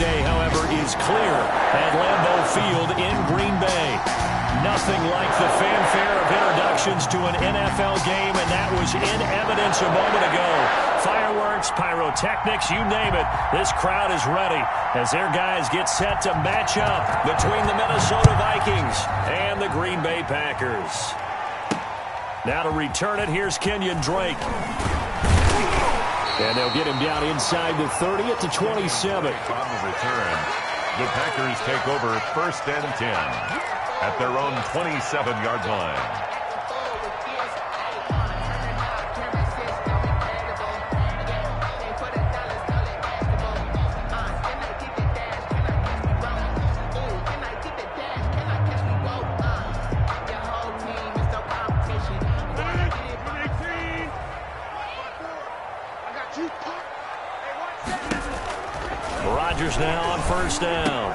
day, however, is clear at Lambeau Field in Green Bay. Nothing like the fanfare of introductions to an NFL game, and that was in evidence a moment ago. Fireworks, pyrotechnics, you name it. This crowd is ready as their guys get set to match up between the Minnesota Vikings and the Green Bay Packers. Now to return it, here's Kenyon Drake. And they'll get him down inside the 30 at the 27. On the return, the Packers take over 1st and 10 at their own 27-yard line. Rodgers now on 1st down.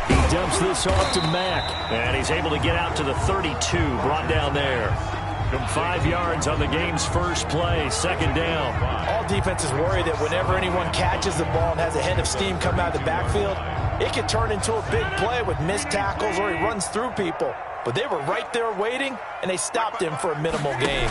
He dumps this off to Mack, and he's able to get out to the 32, brought down there. 5 yards on the game's first play, 2nd down. All defenses worry that whenever anyone catches the ball and has a head of steam come out of the backfield, it can turn into a big play with missed tackles or he runs through people. But they were right there waiting, and they stopped him for a minimal gain.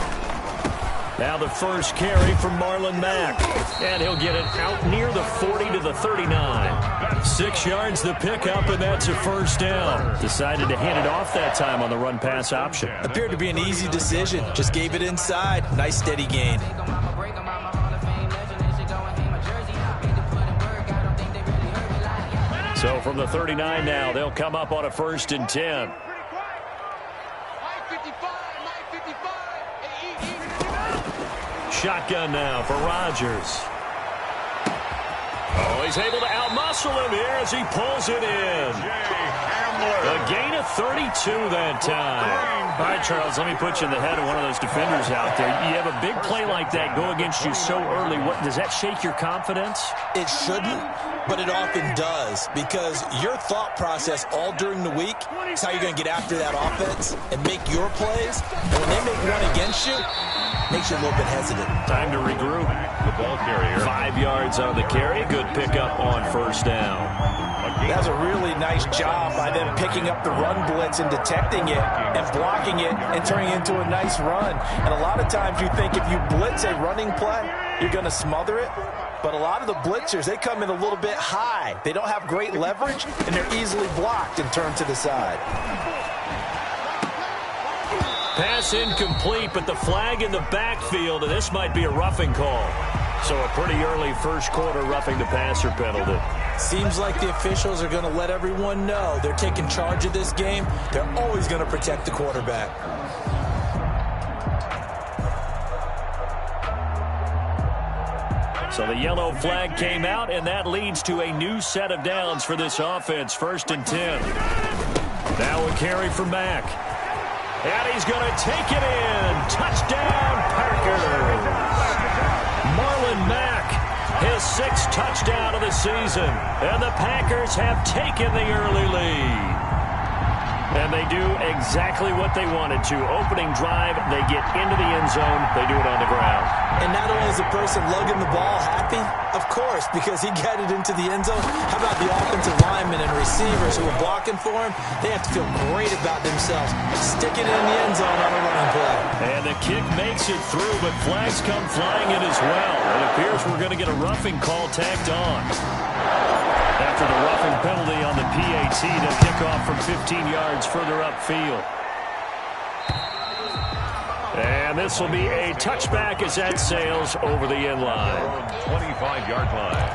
Now the first carry from Marlon Mack. And he'll get it out near the 40 to the 39. 6 yards the pickup, and that's a 1st down. Decided to hand it off that time on the run-pass option. Appeared to be an easy decision. Just gave it inside. Nice steady gain. So from the 39 now, they'll come up on a 1st and 10. Shotgun now for Rodgers. Oh, he's able to outmuscle him here as he pulls it in. A gain of 32 that time. All right, Charles, let me put you in the head of one of those defenders out there. You have a big play like that go against you so early. What does that shake your confidence? It shouldn't, but it often does, because your thought process all during the week is how you're going to get after that offense and make your plays. And when they make one against you, makes you a little bit hesitant. Time to regroup. The ball carrier. 5 yards on the carry. Good pickup on 1st down. That was a really nice job by them picking up the run blitz and detecting it and blocking it and turning it into a nice run. And a lot of times you think if you blitz a running play, you're going to smother it. But a lot of the blitzers, they come in a little bit high. They don't have great leverage, and they're easily blocked and turned to the side. Pass incomplete, but the flag in the backfield, and this might be a roughing call. So a pretty early first quarter roughing the passer penalty. Seems like the officials are going to let everyone know they're taking charge of this game. They're always going to protect the quarterback. So the yellow flag came out, and that leads to a new set of downs for this offense. 1st and 10. Now a carry for Mack. And he's going to take it in. Touchdown, Packers. Marlon Mack, his 6th touchdown of the season. And the Packers have taken the early lead. And they do exactly what they wanted to. Opening drive, they get into the end zone. They do it on the ground. And not only is the person lugging the ball happy, of course, because he got it into the end zone. How about the offensive linemen and receivers who are blocking for him? They have to feel great about themselves. Sticking it in the end zone on a running play. And the kick makes it through, but flags come flying in as well. It appears we're going to get a roughing call tacked on. After the roughing penalty on the PAT, they'll kick off from 15 yards further upfield. And this will be a touchback as that sails over the end line. 25-yard line.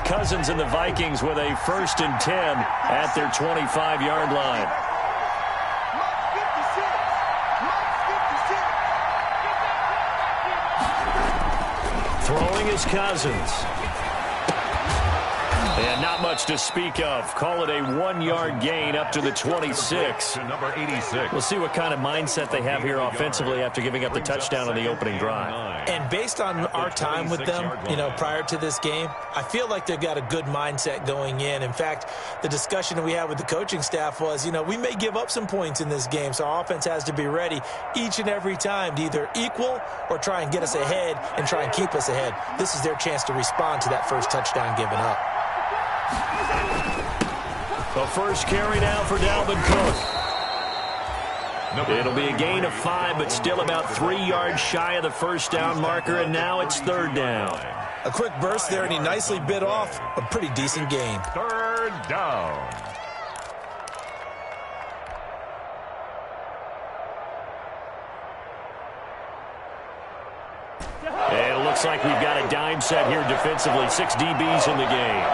Cousins and the Vikings with a 1st and 10 at their 25-yard line. Throwing is Cousins. And not much to speak of. Call it a 1-yard gain up to the 26. Number 86. We'll see what kind of mindset they have here offensively after giving up the touchdown on the opening drive. And based on our time with them, prior to this game, I feel like they've got a good mindset going in. In fact, the discussion that we had with the coaching staff was, we may give up some points in this game, so our offense has to be ready each and every time to either equal or try and get us ahead and try and keep us ahead. This is their chance to respond to that first touchdown given up. The first carry now for Dalvin Cook. It'll be a gain of 5, but still about 3 yards shy of the first down marker, and now it's third down. A quick burst there, and he nicely bit off a pretty decent gain. Third down. And it looks like we've got a dime set here defensively. 6 DBs in the game.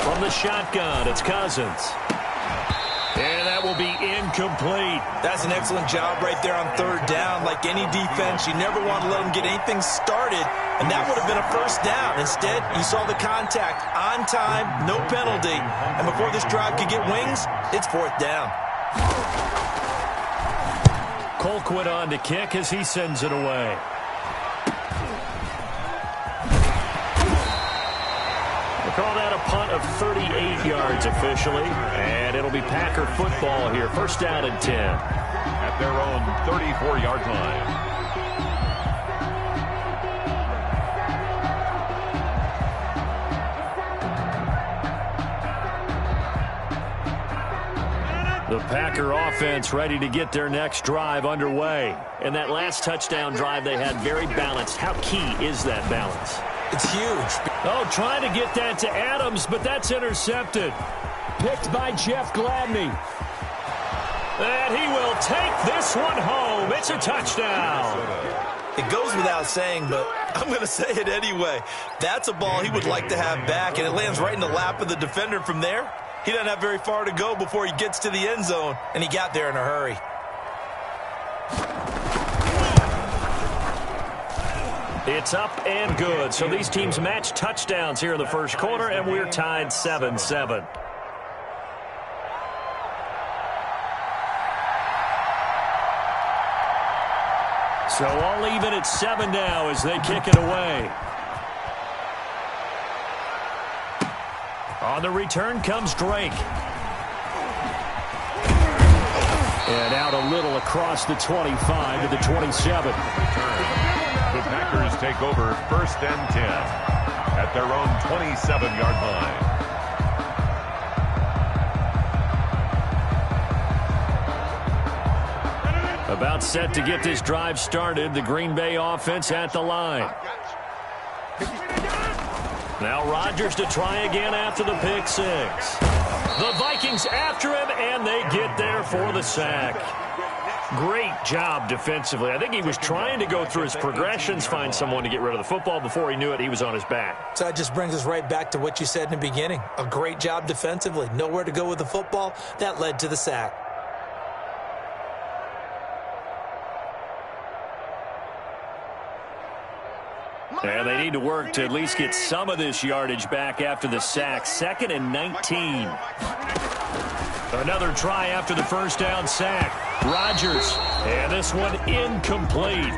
From the shotgun, it's Cousins. And that will be incomplete. That's an excellent job right there on third down. Like any defense, you never want to let them get anything started, and that would have been a first down. Instead, you saw the contact on time, no penalty, and before this drive could get wings, it's fourth down. Colquitt on to kick as he sends it away. Call that a punt of 38 yards officially, and it'll be Packer football here. First down and 10. At their own 34-yard line. The Packer offense ready to get their next drive underway. And that last touchdown drive they had very balanced. How key is that balance? It's huge. Oh, trying to get that to Adams, but that's intercepted. Picked by Jeff Gladney. And he will take this one home. It's a touchdown. It goes without saying, but I'm going to say it anyway. That's a ball he would like to have back, and it lands right in the lap of the defender from there. He doesn't have very far to go before he gets to the end zone, and he got there in a hurry. It's up and good. So these teams match touchdowns here in the first quarter, and we're tied 7-7. So all even at 7 now as they kick it away. On the return comes Drake. And out a little across the 25 to the 27. The Packers take over first and 10 at their own 27-yard line. About set to get this drive started. The Green Bay offense at the line. Now Rodgers to try again after the pick six. The Vikings after him, and they get there for the sack. Great job defensively. I think he was trying to go through his progressions, find someone to get rid of the football. Before he knew it, he was on his back. So that just brings us right back to what you said in the beginning. A great job defensively. Nowhere to go with the football. That led to the sack. And they need to work to at least get some of this yardage back after the sack. 2nd and 19. Another try after the first down sack. Rodgers. And this one incomplete.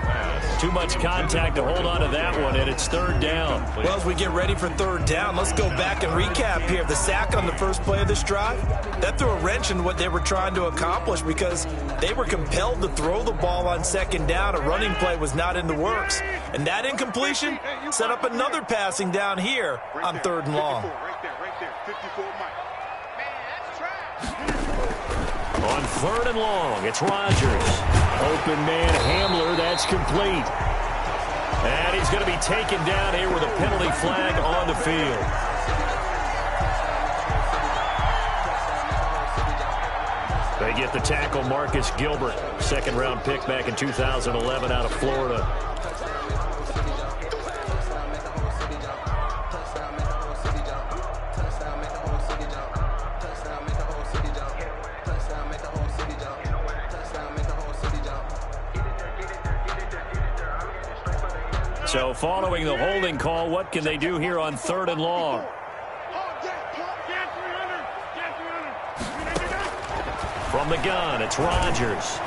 Too much contact to hold on to that one, and it's third down. Well, as we get ready for third down, let's go back and recap here. The sack on the first play of this drive, that threw a wrench in what they were trying to accomplish because they were compelled to throw the ball on second down. A running play was not in the works. And that incompletion set up another passing down here on third and long. On third and long, it's Rodgers. Open man Hamler, that's complete. And he's going to be taken down here with a penalty flag on the field. They get the tackle, Marcus Gilbert, second-round pick back in 2011 out of Florida. So following the holding call, what can they do here on 3rd and long? From the gun, it's Rodgers.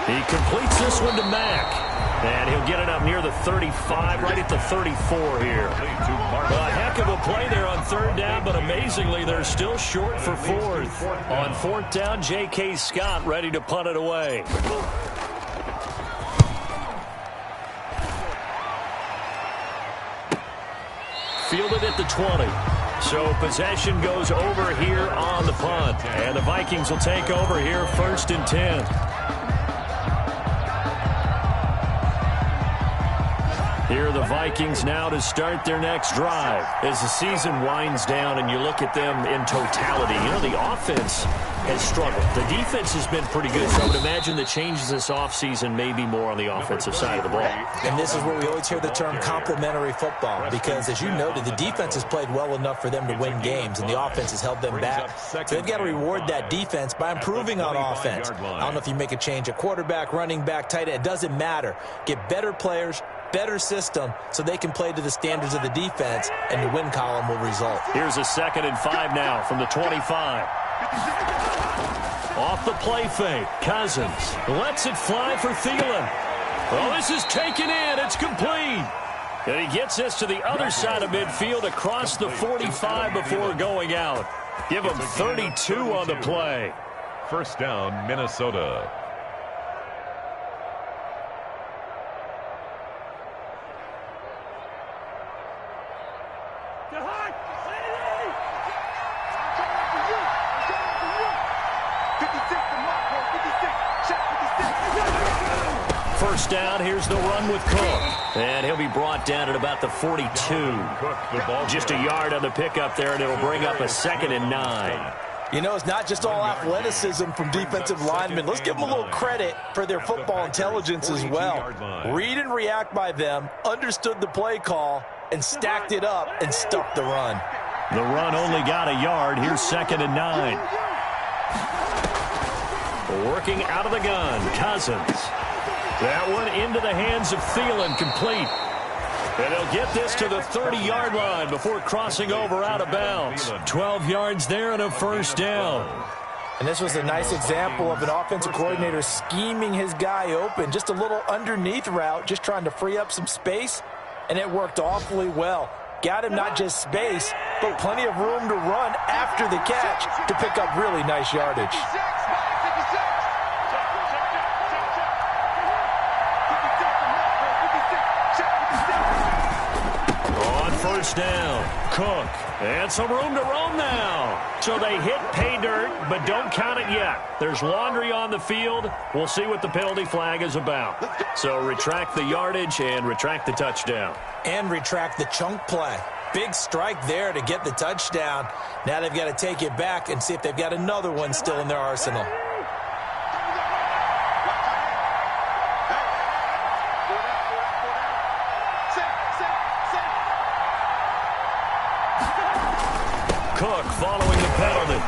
He completes this one to Mack. And he'll get it up near the 35, right at the 34 here. A heck of a play there on 3rd down, but amazingly, they're still short for 4th. On 4th down, J.K. Scott ready to punt it away. Fielded at the 20. So possession goes over here on the punt. And the Vikings will take over here 1st and 10. Here are the Vikings now to start their next drive. As the season winds down and you look at them in totality, you know, the offense has struggled. The defense has been pretty good, so I would imagine the changes this offseason may be more on the offensive side of the ball. And this is where we always hear the term complementary football, because as you noted, the defense has played well enough for them to win games, and the offense has held them back. So they've got to reward that defense by improving on offense. I don't know if you make a change at quarterback, running back, tight end, it doesn't matter. Get better players, better system, so they can play to the standards of the defense, and the win column will result. Here's a 2nd and 5 now from the 25. Off the play fake, Cousins lets it fly for Thielen. Well, this is taken in. It's complete. And he gets this to the other side of midfield across the 45 before going out. Give him 32 on the play. 1st down, Minnesota. First down, here's the run with Cook. And he'll be brought down at about the 42. Just a yard on the pickup there, and it'll bring up a 2nd and 9. You know, it's not just all athleticism from defensive linemen. Let's give them a little credit for their football intelligence as well. Read and react by them, understood the play call, and stacked it up and stuffed the run. The run only got a yard. Here's 2nd and 9. Working out of the gun, Cousins. That one into the hands of Thielen, complete. And they'll get this to the 30-yard line before crossing over out of bounds. 12 yards there and a 1st down. And this was a nice example of an offensive coordinator scheming his guy open. Just a little underneath route, just trying to free up some space, and it worked awfully well. Got him not just space, but plenty of room to run after the catch to pick up really nice yardage. First down, Cook, and some room to roam now. So they hit pay dirt, but don't count it yet. There's laundry on the field. We'll see what the penalty flag is about. So retract the yardage and retract the touchdown. And retract the chunk play. Big strike there to get the touchdown. Now they've got to take it back and see if they've got another one still in their arsenal. Cook following the penalty.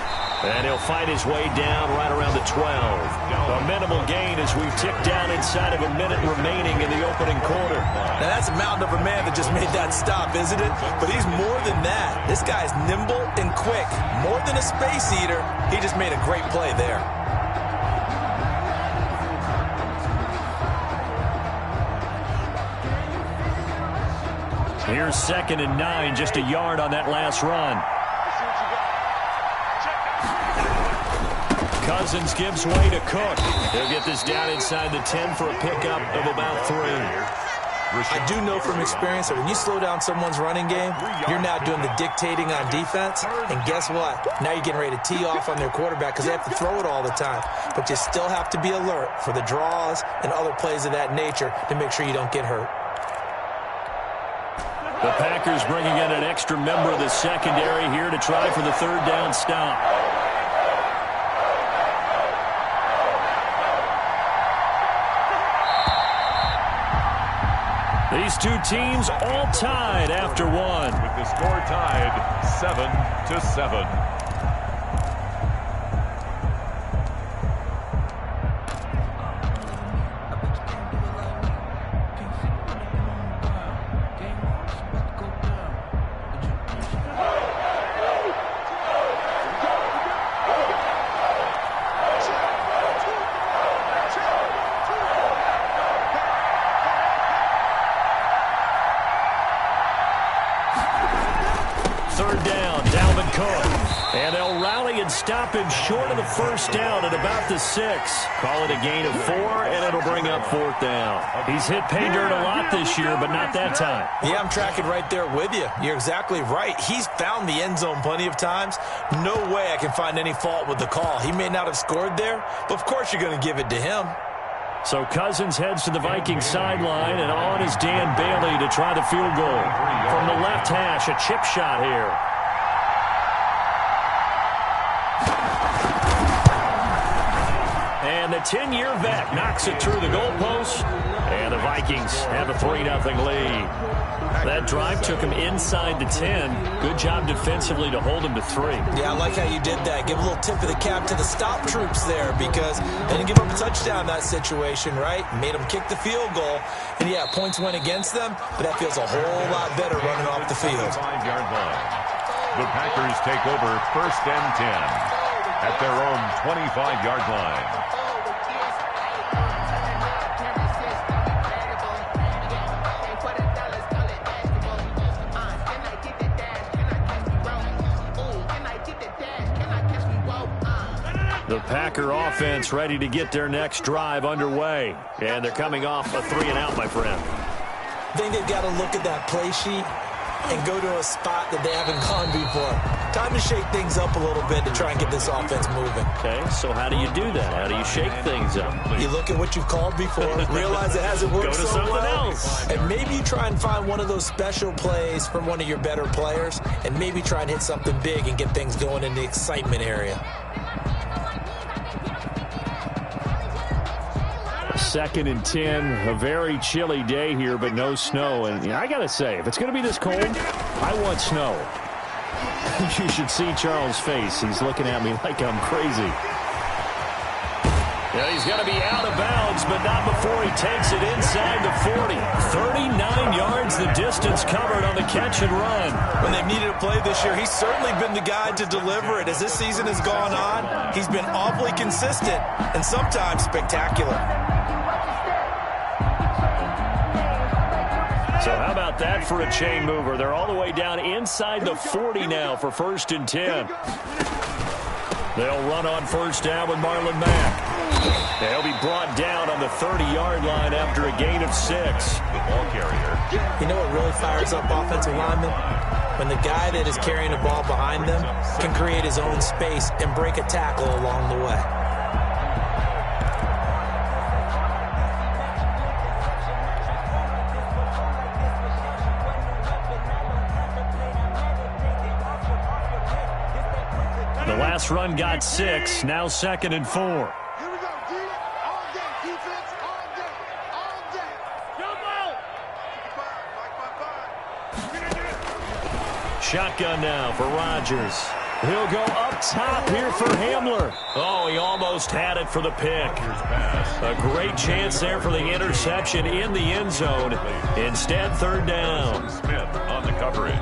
And he'll fight his way down right around the 12. A minimal gain as we tick down inside of a minute remaining in the opening quarter. Now that's a mountain of a man that just made that stop, isn't it? But he's more than that. This guy's nimble and quick. More than a space eater. He just made a great play there. Here's 2nd and 9, just a yard on that last run. Cousins gives way to Cook. He'll get this down inside the 10 for a pickup of about 3. I do know from experience that when you slow down someone's running game, you're now doing the dictating on defense. And guess what? Now you're getting ready to tee off on their quarterback because they have to throw it all the time. But you still have to be alert for the draws and other plays of that nature to make sure you don't get hurt. The Packers bringing in an extra member of the secondary here to try for the 3rd down stop. These two teams all tied after one. With the score tied 7-7. can stop him short of the first down at about the 6. Call it a gain of 4, and it'll bring up 4th down. He's hit pay dirt a lot this year, but not that time. Yeah, I'm tracking right there with you. You're exactly right. He's found the end zone plenty of times. No way I can find any fault with the call. He may not have scored there, but of course you're going to give it to him. So Cousins heads to the Vikings sideline, and on is Dan Bailey to try the field goal. From the left hash, a chip shot here. And the 10-year vet knocks it through the goalpost, and the Vikings have a 3-0 lead. That drive took him inside the 10. Good job defensively to hold him to 3. Yeah, I like how you did that. Give a little tip of the cap to the stop troops there because they didn't give up a touchdown in that situation, right? Made them kick the field goal. And, yeah, points went against them, but that feels a whole lot better running off the field. 5-yard line. The Packers take over 1st and 10 at their own 25-yard line. The Packer offense ready to get their next drive underway. And they're coming off a 3-and-out, my friend. I think they've got to look at that play sheet and go to a spot that they haven't gone before. Time to shake things up a little bit to try and get this offense moving. Okay, so how do you do that? How do you shake things up? You look at what you've called before, realize it hasn't worked Go to so something well, else. and maybe you try and find one of those special plays from one of your better players, and maybe try and hit something big and get things going in the excitement area. 2nd and 10, a very chilly day here, but no snow. And I got to say, if it's going to be this cold, I want snow. You should see Charles' face. He's looking at me like I'm crazy. Yeah, he's going to be out of bounds, but not before he takes it inside the 40. 39 yards the distance covered on the catch and run. When they've needed a play this year, he's certainly been the guy to deliver it. As this season has gone on, he's been awfully consistent and sometimes spectacular. So how about that for a chain mover? They're all the way down inside the 40 now for 1st and 10. They'll run on 1st down with Marlon Mack. They'll be brought down on the 30-yard line after a gain of 6. The ball carrier. You know what really fires up offensive linemen? When the guy that is carrying the ball behind them can create his own space and break a tackle along the way. The last run got 6, now 2nd and 4. Here we go, D. All day, defense, all day, all day. Jump out. Shotgun now for Rodgers. He'll go up top here for Hamler. Oh, he almost had it for the pick. A great chance there for the interception in the end zone. Instead, 3rd down. Smith on the coverage.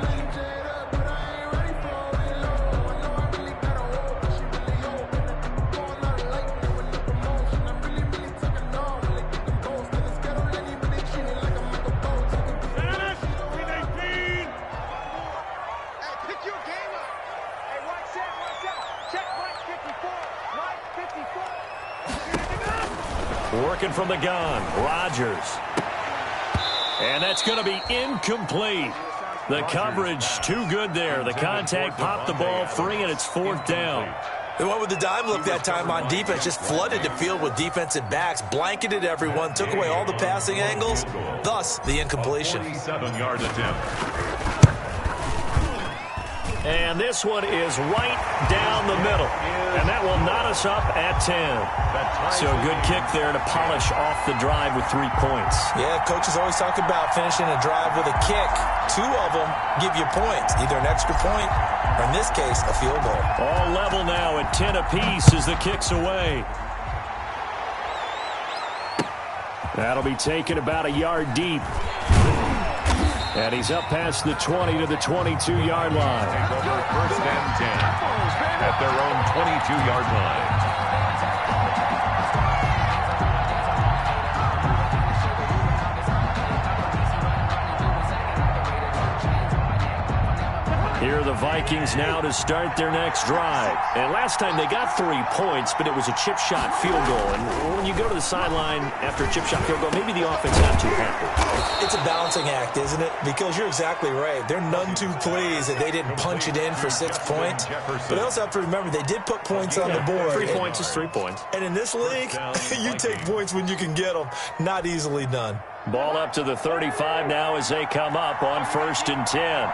Working from the gun, Rodgers. And that's going to be incomplete. The coverage too good there. The contact popped the ball free, and it's 4th down. They went with the dime look that time on defense, just flooded the field with defensive backs, blanketed everyone, took away all the passing angles, thus the incompletion. 47-yard attempt. And this one is right down the middle. And that will knot us up at 10. So a good kick there to polish off the drive with 3 points. Yeah, coaches always talk about finishing a drive with a kick. 2 of them give you points, either an extra point or, in this case, a field goal. All level now at 10 apiece as the kick's away. That'll be taken about a yard deep. And he's up past the 20 to the 22-yard line. Take over 1st and 10 at their own 22-yard line. Here are the Vikings now to start their next drive. And last time they got 3 points, but it was a chip shot field goal. And when you go to the sideline after a chip shot field goal, maybe the offense not too happy. It's a balancing act, isn't it? Because you're exactly right. They're none too pleased that they didn't punch it in for 6 points. But I also have to remember they did put points on the board. 3 points is 3 points. And in this league, you take points when you can get them. Not easily done. Ball up to the 35 now as they come up on 1st and 10.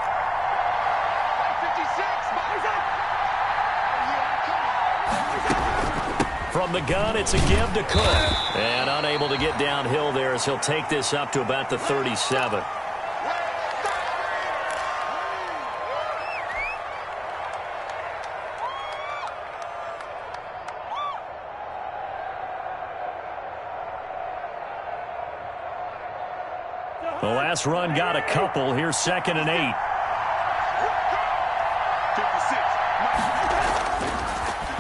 From the gun, it's a give to Cook. And unable to get downhill there as he'll take this up to about the 37. The last run got a couple. Here's 2nd and 8.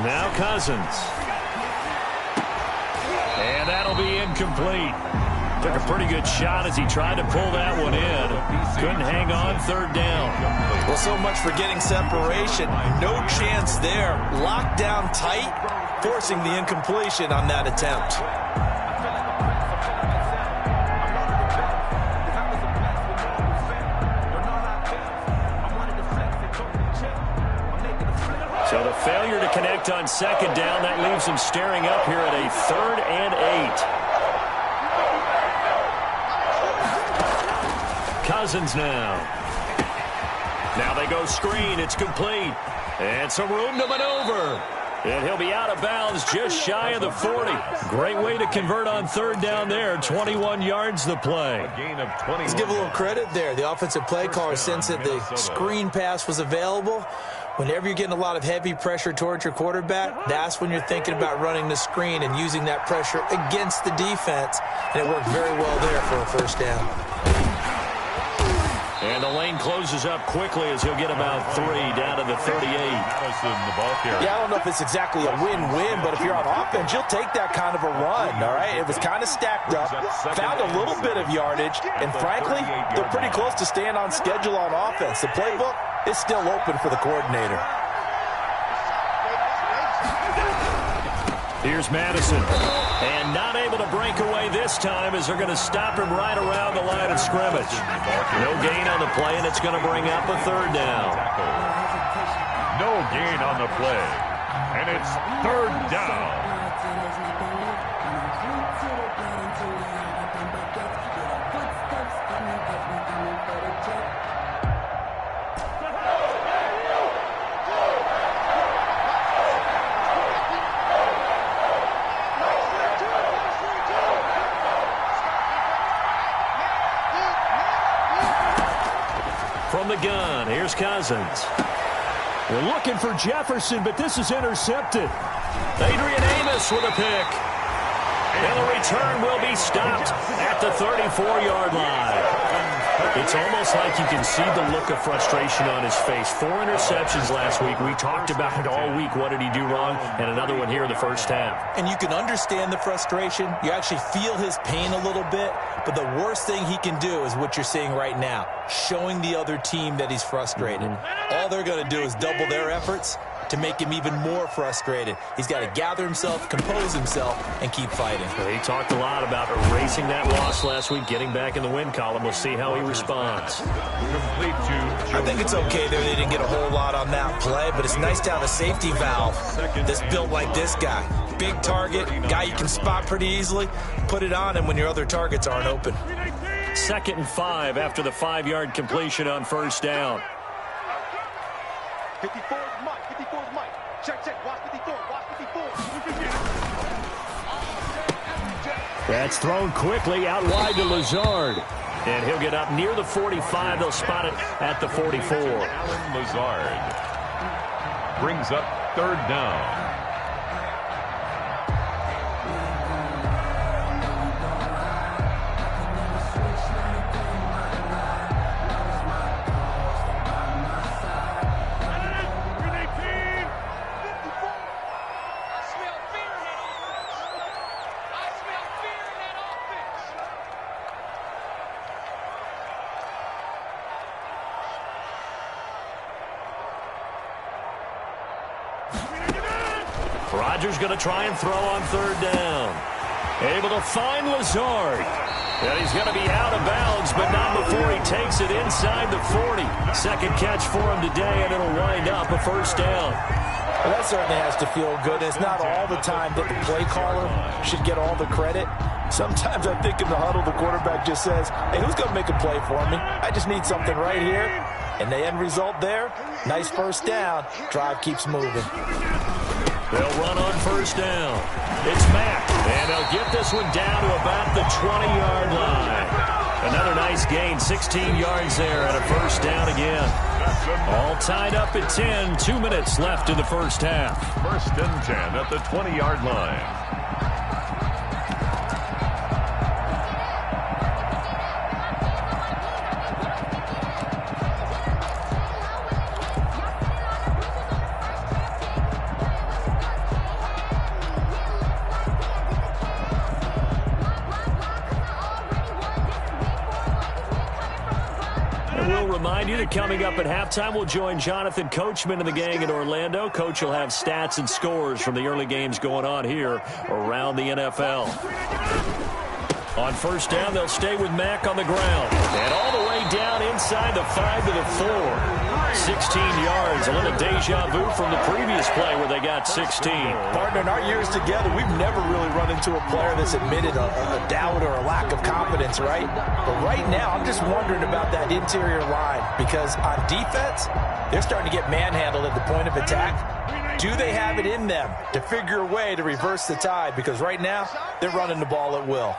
Now Cousins. And that'll be incomplete. Took a pretty good shot as he tried to pull that one in. Couldn't hang on 3rd down. Well, so much for getting separation. No chance there. Locked down tight, forcing the incompletion on that attempt. So the failure to connect on 2nd down, that leaves him staring up here at a 3rd and 8. Cousins now. Now they go screen. It's complete. And some room to maneuver. And he'll be out of bounds just shy of the 40. Great way to convert on 3rd down there. 21 yards the play. Let's give a little credit there. The offensive play caller sensed that the screen pass was available. Whenever you're getting a lot of heavy pressure towards your quarterback, that's when you're thinking about running the screen and using that pressure against the defense. And it worked very well there for a 1st down. And the lane closes up quickly as he'll get about 3 down to the 38. Yeah, I don't know if it's exactly a win-win, but if you're on offense, you'll take that kind of a run, all right? It was kind of stacked up, found a little bit of yardage, and frankly, they're pretty close to staying on schedule on offense. The playbook is still open for the coordinator. Here's Madison. And not able to break away this time as they're going to stop him right around the line of scrimmage. No gain on the play, and it's going to bring up a 3rd down. No gain on the play, and it's 3rd down. From the gun, here's Cousins. We're looking for Jefferson, but this is intercepted. Adrian Amos with a pick. And the return will be stopped at the 34-yard line. It's almost like you can see the look of frustration on his face. 4 interceptions last week. We talked about it all week. What did he do wrong? And another one here in the 1st half. And you can understand the frustration. You actually feel his pain a little bit. But the worst thing he can do is what you're seeing right now, showing the other team that he's frustrated. All they're going to do is double their efforts to make him even more frustrated. He's got to gather himself, compose himself, and keep fighting. He talked a lot about erasing that loss last week, getting back in the win column. We'll see how he responds. I think it's okay there. They didn't get a whole lot on that play, but it's nice to have a safety valve that's built like this guy. Big target, guy you can spot pretty easily. Put it on him when your other targets aren't open. 2nd and 5 after the 5-yard completion on 1st down. 54 is Mike. 54 is Mike. Check. Watch 54. Watch 54. That's thrown quickly out wide to Lazard. And he'll get up near the 45. They'll spot it at the 44. Alan Lazard brings up 3rd down. Rodgers going to try and throw on third down. Able to find Lazard. And he's going to be out of bounds, but not before he takes it inside the 40. Second catch for him today, and it'll wind up a first down. Well, that certainly has to feel good. It's not all the time that the play caller should get all the credit. Sometimes I think in the huddle, the quarterback just says, hey, who's going to make a play for me? I just need something right here. And the end result there, nice first down. Drive keeps moving. They'll run on first down. It's Mack, and they'll get this one down to about the 20-yard line. Another nice gain, 16 yards there, and a first down again. All tied up at 10, 2 minutes left in the first half. First and 10 at the 20-yard line. Remind you that coming up at halftime, we'll join Jonathan Coachman and the gang in Orlando. Coach will have stats and scores from the early games going on here around the NFL. On first down, they'll stay with Mack on the ground. And all the way down inside the 5 to the 4. 16 yards, a little deja vu from the previous play where they got 16. Partner, in our years together, we've never really run into a player that's admitted a doubt or a lack of confidence, right? But right now, I'm just wondering about that interior line because on defense, they're starting to get manhandled at the point of attack. Do they have it in them to figure a way to reverse the tide? Because right now, they're running the ball at will.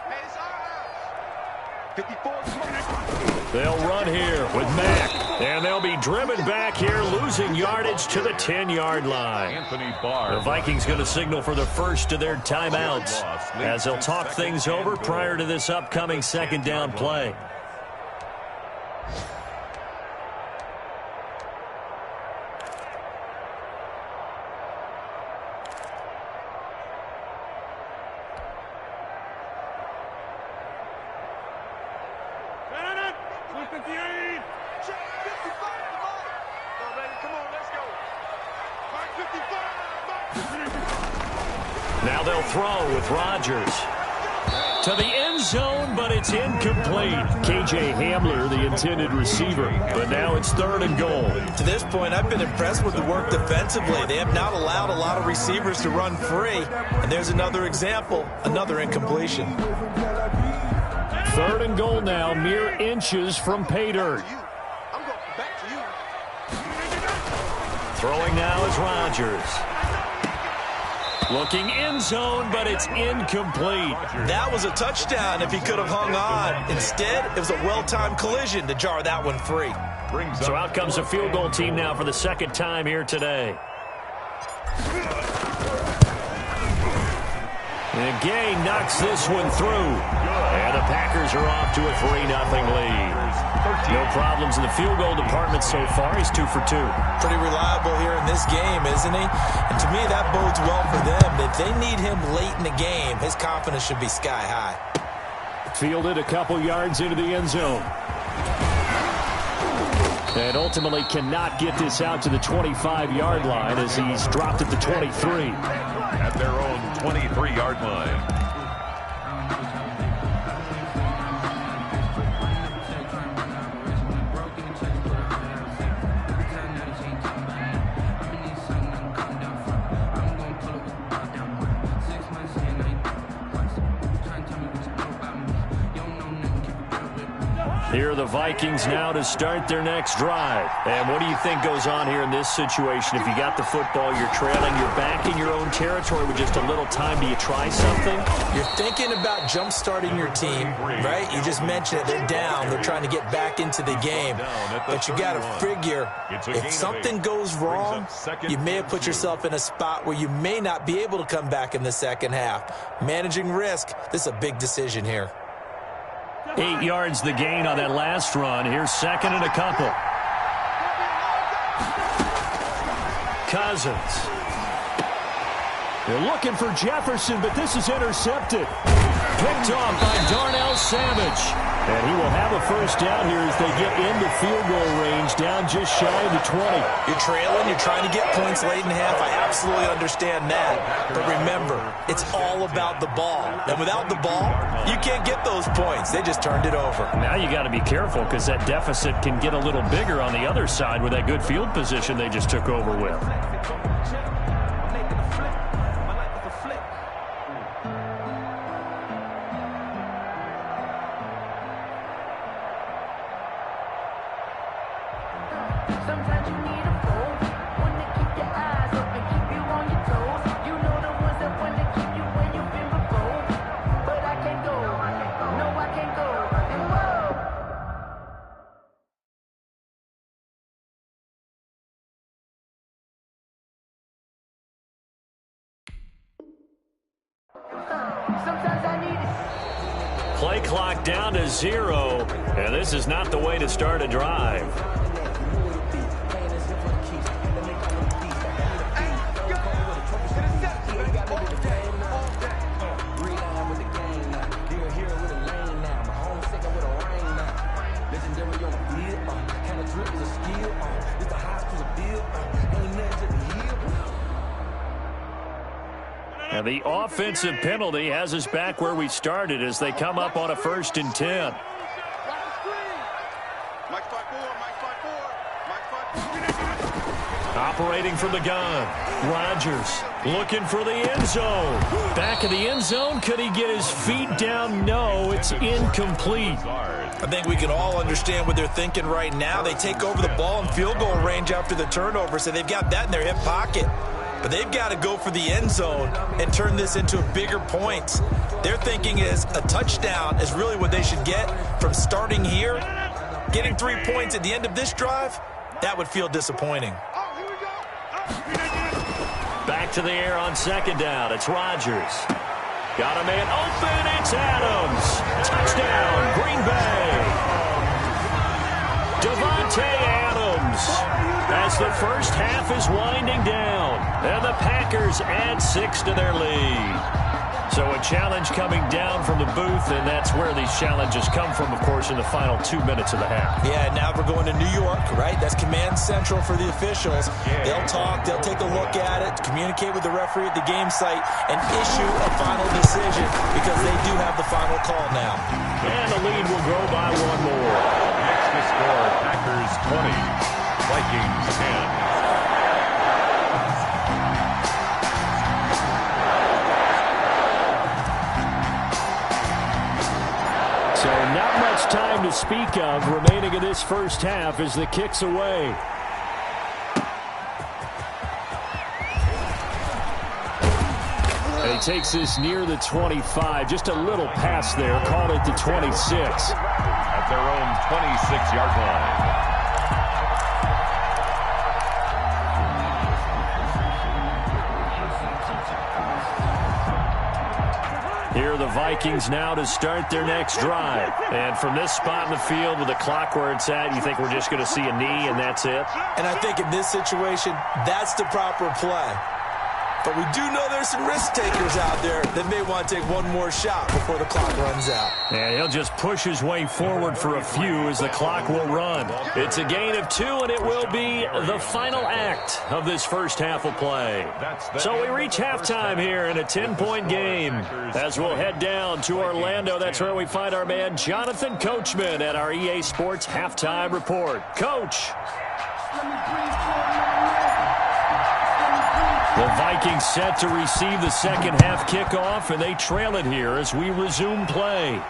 They'll run here with Mack, and they'll be driven back here, losing yardage to the 10-yard line. The Vikings going to signal for the first of their timeouts as they'll talk things over prior to this upcoming second down play. Now they'll throw with Rodgers to the end zone, but it's incomplete. KJ Hamler, the intended receiver, but now it's 3rd and goal. To this point, I've been impressed with the work defensively. They have not allowed a lot of receivers to run free, and there's another example, another incompletion. 3rd and goal now, mere inches from pay dirt. Throwing now is Rodgers. Looking end zone, but it's incomplete. That was a touchdown if he could have hung on. Instead, it was a well-timed collision to jar that one free. So out comes a field goal team now for the second time here today. And Gay knocks this one through. And the Packers are off to a 3-0 lead. No problems in the field goal department so far. He's 2 for 2. Pretty reliable here in this game, isn't he? And to me, that bodes well for them. If they need him late in the game, his confidence should be sky high. Fielded a couple yards into the end zone. And ultimately cannot get this out to the 25-yard line as he's dropped at the 23. At their own 23-yard line. Here are the Vikings now to start their next drive. And what do you think goes on here in this situation? If you got the football, you're trailing, you're back in your own territory with just a little time. Do you try something? You're thinking about jump-starting your team, right? You just mentioned it. They're down. They're trying to get back into the game. But you got to figure, if something goes wrong, you may have put yourself in a spot where you may not be able to come back in the second half. Managing risk, this is a big decision here. 8 yards the gain on that last run. Here's 2nd and a couple. Cousins. They're looking for Jefferson, but this is intercepted. Picked off by Darnell Savage. And he will have a first down here as they get into field goal range, down just shy of the 20. You're trailing, you're trying to get points late in half. I absolutely understand that. But remember, it's all about the ball. And without the ball, you can't get those points. They just turned it over. Now you got to be careful because that deficit can get a little bigger on the other side with that good field position they just took over with. Sometimes you need a phone, one to keep your eyes open, keep you on your toes. You know the ones that want to keep you when you've been before. But I can't go, no I can't go. And whoa. Sometimes I need it. Play clock down to 0, and this is not the way to start a drive. And the offensive penalty has us back where we started as they come up on a 1st and 10. Operating from the gun, Rodgers looking for the end zone. Back of the end zone, could he get his feet down? No, it's incomplete. I think we can all understand what they're thinking right now. They take over the ball in field goal range after the turnover, so they've got that in their hip pocket. But they've got to go for the end zone and turn this into a bigger point. Their thinking is a touchdown is really what they should get from starting here. Getting 3 points at the end of this drive, that would feel disappointing. Back to the air on 2nd down. It's Rodgers. Got a man open. It's Adams. Touchdown, Green Bay. Devontae Adams. As the first half is winding down, and the Packers add 6 to their lead. So a challenge coming down from the booth, and that's where these challenges come from, of course, in the final 2 minutes of the half. Yeah, now we're going to New York, right? That's command central for the officials. They'll talk, they'll take a look at it, communicate with the referee at the game site, and issue a final decision because they do have the final call now. And the lead will grow by 1 more. Next to score, Packers 20. Vikings 10. So not much time to speak of remaining in this first half as the kick's away. And he takes this near the 25. Just a little pass there. Called it the 26. At their own 26-yard line. Here are the Vikings now to start their next drive. And from this spot in the field with the clock where it's at, you think we're just going to see a knee and that's it? And I think in this situation, that's the proper play. But we do know there's some risk takers out there that may want to take one more shot before the clock runs out. And he'll just push his way forward for a few as the clock will run. It's a gain of 2, and it will be the final act of this first half of play. So we reach halftime here in a 10-point game. As we'll head down to Orlando, that's where we find our man Jonathan Coachman at our EA Sports Halftime Report. Coach. The Vikings set to receive the second half kickoff, and they trail it here as we resume play.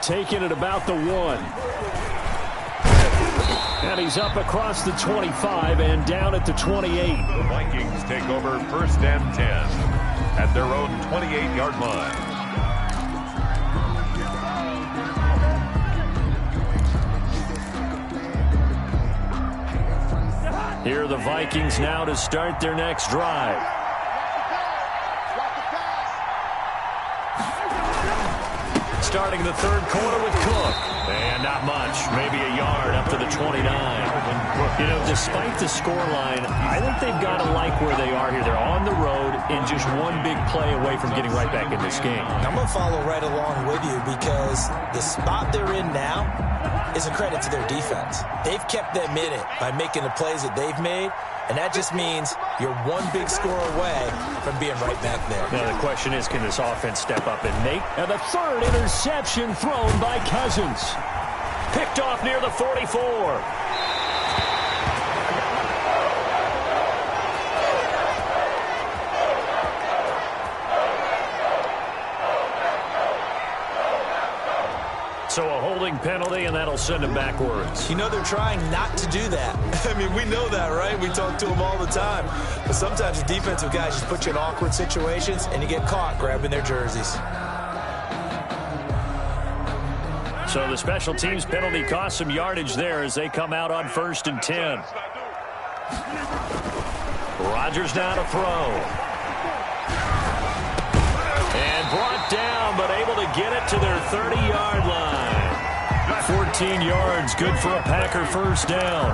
Taking it about the 1. And he's up across the 25 and down at the 28. The Vikings take over 1st and 10 at their own 28-yard line. Here are the Vikings now to start their next drive. Starting the third quarter with Cook. And not much, maybe a yard up to the 29. You know, despite the scoreline, I think they've got to like where they are here. They're on the road and just one big play away from getting right back in this game. I'm going to follow right along with you because the spot they're in now is a credit to their defense. They've kept them in it by making the plays that they've made, and that just means you're one big score away from being right back there. Now the question is, can this offense step up and make? And the third interception thrown by Cousins. Picked off near the 44. So a holding penalty, and that'll send him backwards. You know, they're trying not to do that. I mean, we know that, right? We talk to them all the time. But sometimes the defensive guys just put you in awkward situations, and you get caught grabbing their jerseys. So the special teams penalty cost some yardage there as they come out on 1st and 10. Rodgers now to throw. And brought down, but able to get it to their 30-yard line. 14 yards, good for a Packer first down.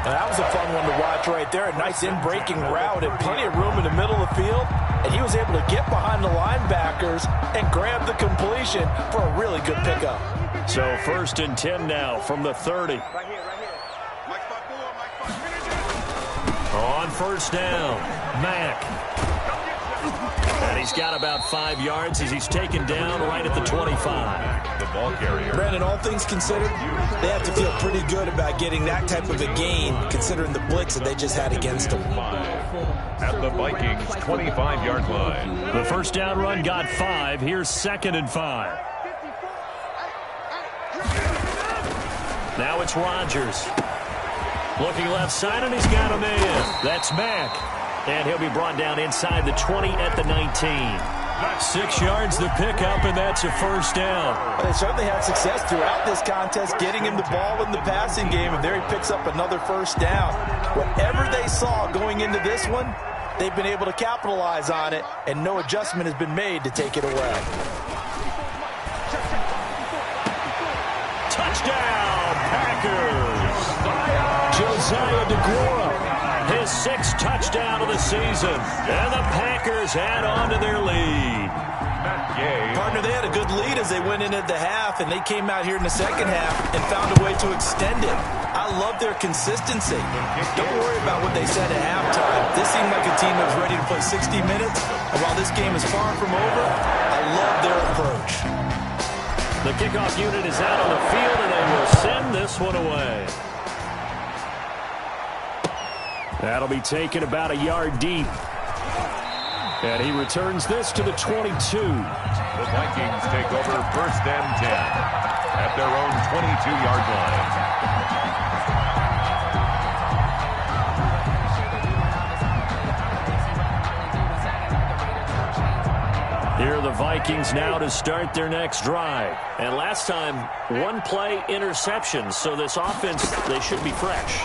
And that was a fun one to watch right there. A nice in-breaking route and plenty of room in the middle of the field. And he was able to get behind the linebackers and grab the completion for a really good pickup. So 1st and 10 now from the 30. On 1st down, Mack. And he's got about 5 yards as he's taken down right at the 25. The ball carrier. Brandon, all things considered, they have to feel pretty good about getting that type of a gain considering the blitz that they just had against them. At the Vikings' 25-yard line. The first down run got 5. Here's 2nd and 5. Now it's Rodgers. Looking left side, and he's got him in. That's Mack. And he'll be brought down inside the 20 at the 19. 6 yards the pickup, and that's a first down. They certainly had success throughout this contest, getting him the ball in the passing game, and there he picks up another first down. Whatever they saw going into this one, they've been able to capitalize on it, and no adjustment has been made to take it away. Touchdown, Packers! Josiah DeGuara. His 6th touchdown of the season. And the Packers add on to their lead. Partner, they had a good lead as they went in at the half, and they came out here in the second half and found a way to extend it. I love their consistency. Don't worry about what they said at halftime. This seemed like a team that was ready to play 60 minutes. And while this game is far from over, I love their approach. The kickoff unit is out on the field, and they will send this one away. That'll be taken about a yard deep. And he returns this to the 22. The Vikings take over 1st and 10 at their own 22-yard line. Here are the Vikings now to start their next drive. And last time, 1-play interception. So this offense, they should be fresh.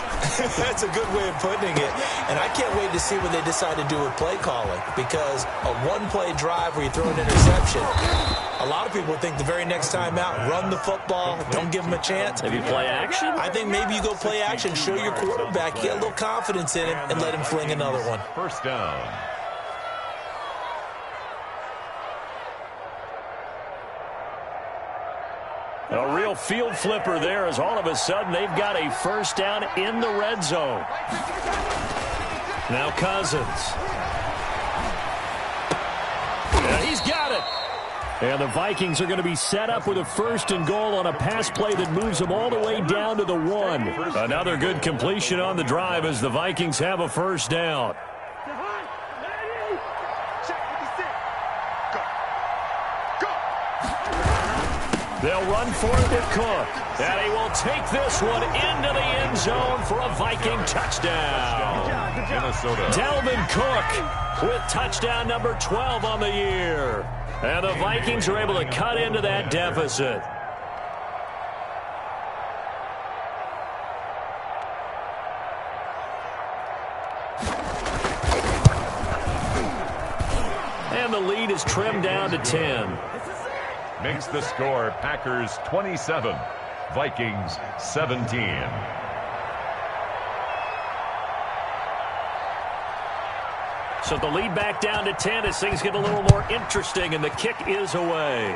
That's a good way of putting it. And I can't wait to see what they decide to do with play calling. Because a 1-play drive where you throw an interception, a lot of people think the very next time out, run the football, don't give them a chance. Maybe play action? I think maybe you go play action, show your quarterback, get a little confidence in him, and let him fling another one. First down. A real field flipper there as all of a sudden they've got a first down in the red zone. Now Cousins. And he's got it. And the Vikings are going to be set up with a 1st and goal on a pass play that moves them all the way down to the 1. Another good completion on the drive as the Vikings have a first down. They'll run for it with Cook. And he will take this one into the end zone for a Viking touchdown. Minnesota. Dalvin Cook with touchdown number 12 on the year. And the Vikings are able to cut into that deficit. And the lead is trimmed down to 10. Makes the score Packers 27, Vikings 17. So the lead back down to 10 as things get a little more interesting, and the kick is away.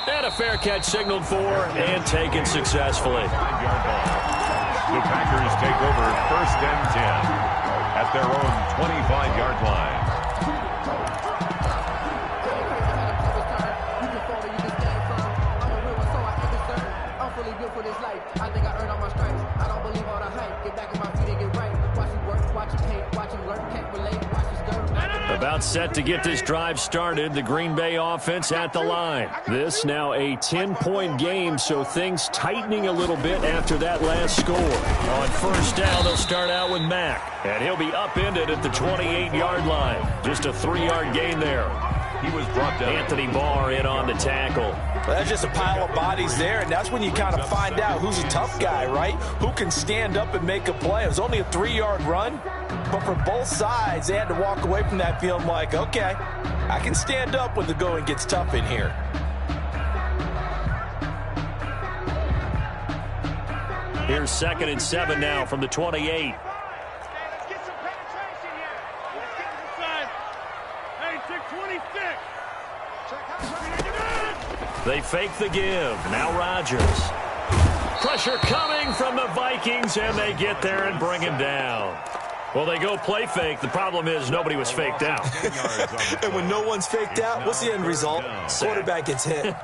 And a fair catch signaled for and taken successfully. The Packers take over 1st and 10 at their own 25-yard line. About set to get this drive started, the Green Bay offense at the line. This now a 10-point game, so things tightening a little bit after that last score. On 1st down, they'll start out with Mack, and he'll be upended at the 28-yard line. Just a 3-yard gain there. He was brought down. Anthony Barr in on the tackle. Well, that's just a pile of bodies there, and that's when you kind of find out who's a tough guy, right? Who can stand up and make a play. It was only a 3-yard run, but for both sides, they had to walk away from that feeling like, okay, I can stand up when the going gets tough in here. Here's 2nd and 7 now from the 28. They fake the give. Now Rodgers. Pressure coming from the Vikings, and they get there and bring him down. Well, they go play fake. The problem is nobody was faked out. And when no one's faked out, what's the end result? Quarterback gets hit.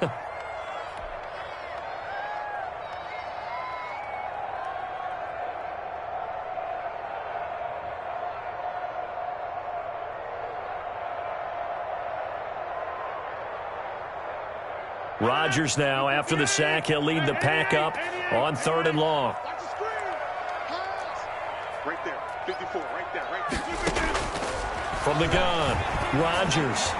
Rodgers now, after the sack, he'll lead the pack up on 3rd and long. Right there, 54, right there. From the gun, Rodgers.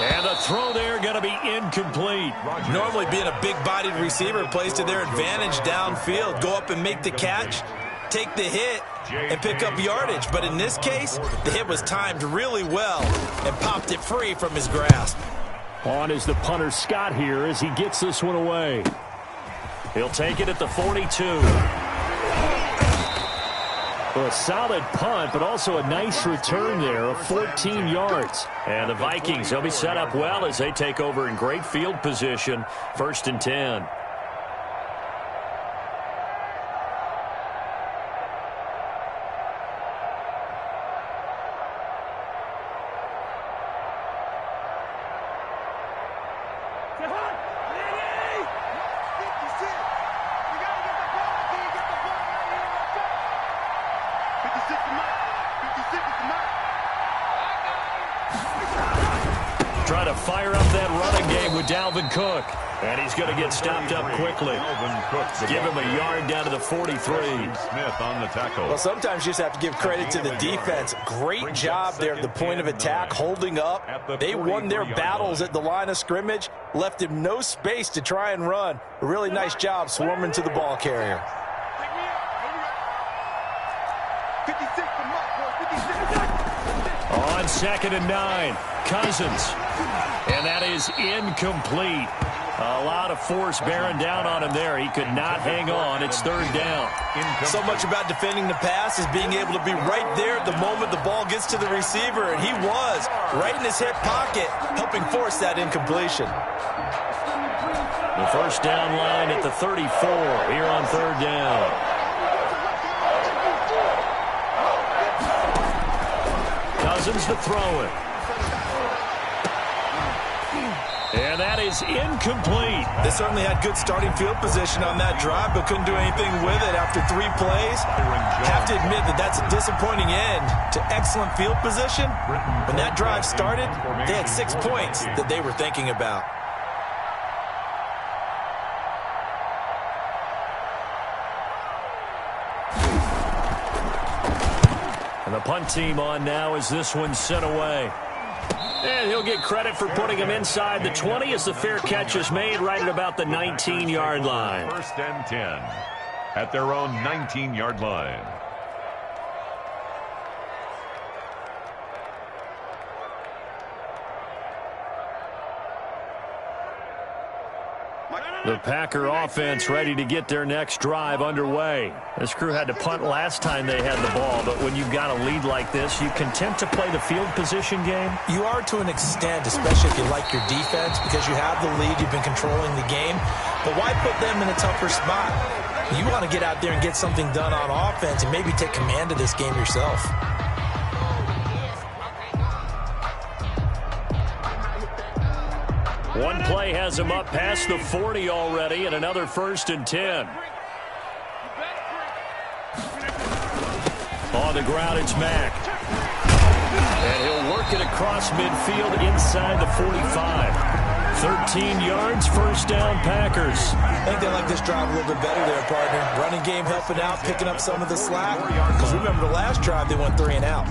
And the throw there going to be incomplete. Normally being a big-bodied receiver plays to their advantage downfield. Go up and make the catch, take the hit, and pick up yardage. But in this case, the hit was timed really well and popped it free from his grasp. On is the punter Scott here as he gets this one away. He'll take it at the 42. Well, a solid punt, but also a nice return there of 14 yards. And the Vikings, they'll be set up well as they take over in great field position. 1st and 10. Trying to fire up that running game with Dalvin Cook. And he's going to get stopped up quickly. Give him a yard down to the 43. Smith on the tackle. Well, sometimes you just have to give credit to the defense. Great job there at the point of attack, holding up. They won their battles at the line of scrimmage, left him no space to try and run. A really nice job swarming to the ball carrier. 56 to Mark, 56. On 2nd and 9, Cousins. And that is incomplete. A lot of force bearing down on him there. He could not hang on. It's 3rd down. So much about defending the pass is being able to be right there at the moment the ball gets to the receiver, and he was right in his hip pocket, helping force that incompletion. The 1st down line at the 34 here on 3rd down. Cousins to throw it. And that is incomplete. They certainly had good starting field position on that drive, but couldn't do anything with it after 3 plays. Have to admit that that's a disappointing end to excellent field position. When that drive started, they had 6 points that they were thinking about. And the punt team on now as this one's sent away. And he'll get credit for putting him inside the 20 as the fair catch is made right at about the 19-yard line. 1st and 10 at their own 19-yard line. The Packer offense ready to get their next drive underway. This crew had to punt last time they had the ball, but when you've got a lead like this, you content to play the field position game? You are to an extent, especially if you like your defense, because you have the lead, you've been controlling the game. But why put them in a tougher spot? You want to get out there and get something done on offense and maybe take command of this game yourself. One play has him up past the 40 already, and another 1st and 10. On the ground, it's Mack. And he'll work it across midfield inside the 45. 13 yards, 1st down, Packers. I think they like this drive a little bit better there, partner. Running game helping out, picking up some of the slack. Because remember the last drive, they went 3 and out.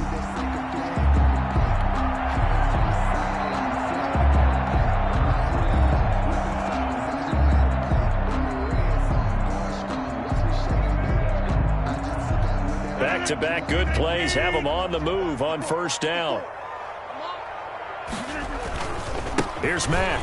Back-to-back good plays have them on the move on 1st down. Here's Mack.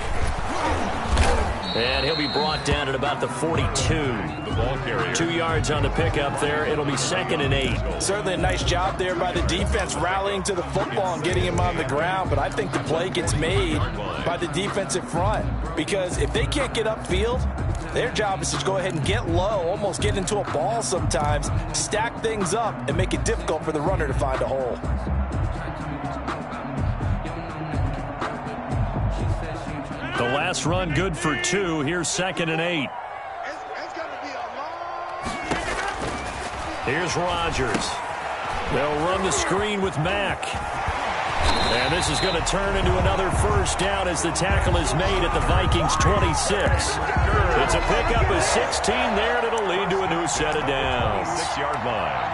And he'll be brought down at about the 42. The ball carrier. 2 yards on the pickup there. It'll be 2nd and 8. Certainly a nice job there by the defense rallying to the football and getting him on the ground. But I think the play gets made by the defensive front. Because if they can't get upfield, their job is to go ahead and get low, almost get into a ball sometimes, stack things up, and make it difficult for the runner to find a hole. The last run good for 2. Here's 2nd and 8. It's going to be a long... Here's Rodgers. They'll run the screen with Mack. And this is going to turn into another 1st down as the tackle is made at the Vikings 26. It's a pickup of 16 there, and it'll lead to a new set of downs. 6-yard line.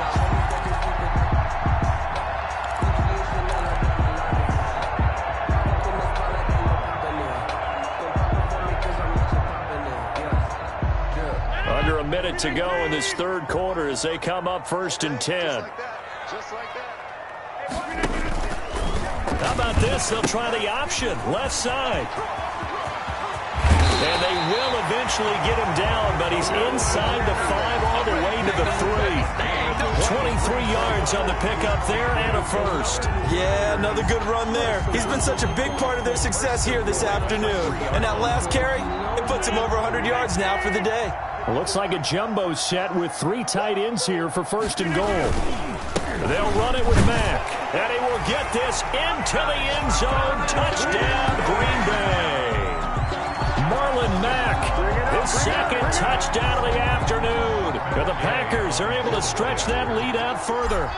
Under a minute to go in this 3rd quarter as they come up 1st and 10. Just like that. How about this? They'll try the option, left side. And they will eventually get him down, but he's inside the 5 all the way to the 3. 23 yards on the pickup there and a 1st. Yeah, another good run there. He's been such a big part of their success here this afternoon. And that last carry, it puts him over 100 yards now for the day. It looks like a jumbo set with 3 tight ends here for 1st and goal. They'll run it with Mack, and he will get this into the end zone. Touchdown, Green Bay. Marlon Mack, his 2nd touchdown of the afternoon. And the Packers are able to stretch that lead out further.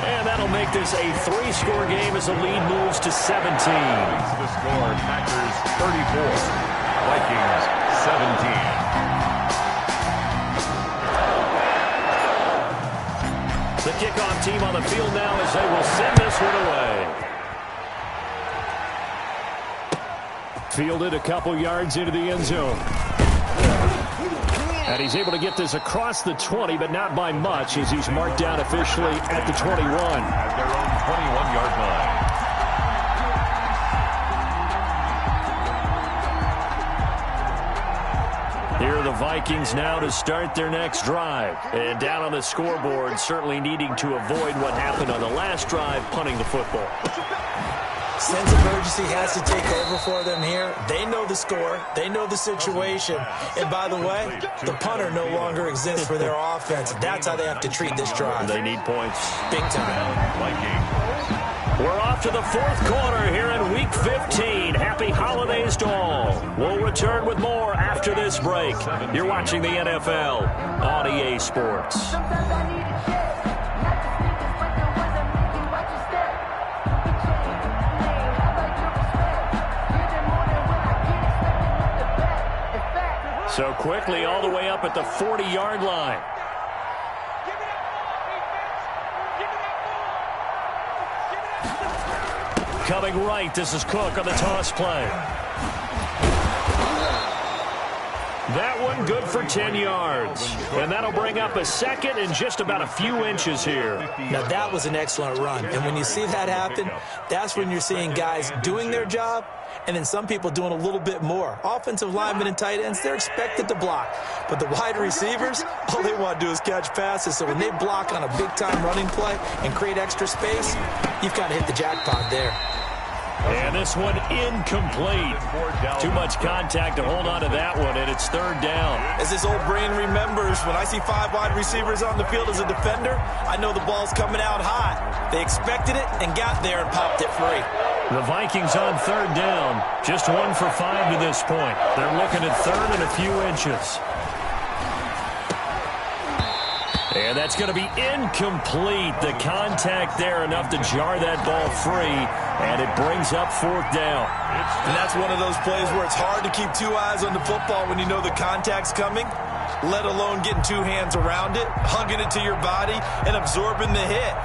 And that'll make this a 3-score game as the lead moves to 17. The score, Packers 34, Vikings 17. The kickoff team on the field now as they will send this one away. Fielded a couple yards into the end zone. And he's able to get this across the 20, but not by much as he's marked down officially at the 21. At their own 21-yard line. Here are the Vikings now to start their next drive. And down on the scoreboard, certainly needing to avoid what happened on the last drive, punting the football. Sense of urgency has to take over for them here. They know the score. They know the situation. And by the way, the punter no longer exists for their offense. That's how they have to treat this drive. They need points. Big time. We're off to the 4th quarter here in Week 15. Happy holidays to all. We'll return with more after this break. You're watching the NFL on EA Sports. Sometimes I need a check. Not the sneakers, but the ones that make you watch your step. You can change the name. I like your respect. Give them more than what I get, expecting them to bet. In fact, So quickly all the way up at the 40-yard line. Coming right, this is Cook on the toss play. That one good for 10 yards. And that'll bring up a second and just about a few inches here. Now, that was an excellent run. And when you see that happen, that's when you're seeing guys doing their job and then some people doing a little bit more. Offensive linemen and tight ends, they're expected to block. But the wide receivers, all they want to do is catch passes. So when they block on a big-time running play and create extra space, you've kind of hit the jackpot there. And this one incomplete. Too much contact to hold on to that one, and it's third down. As this old brain remembers, when I see 5 wide receivers on the field as a defender, I know the ball's coming out hot. They expected it and got there and popped it free. The Vikings on third down. Just 1 for 5 to this point. They're looking at third and a few inches. And that's going to be incomplete. The contact there enough to jar that ball free, and it brings up fourth down. And that's one of those plays where it's hard to keep 2 eyes on the football when you know the contact's coming, let alone getting 2 hands around it, hugging it to your body, and absorbing the hit,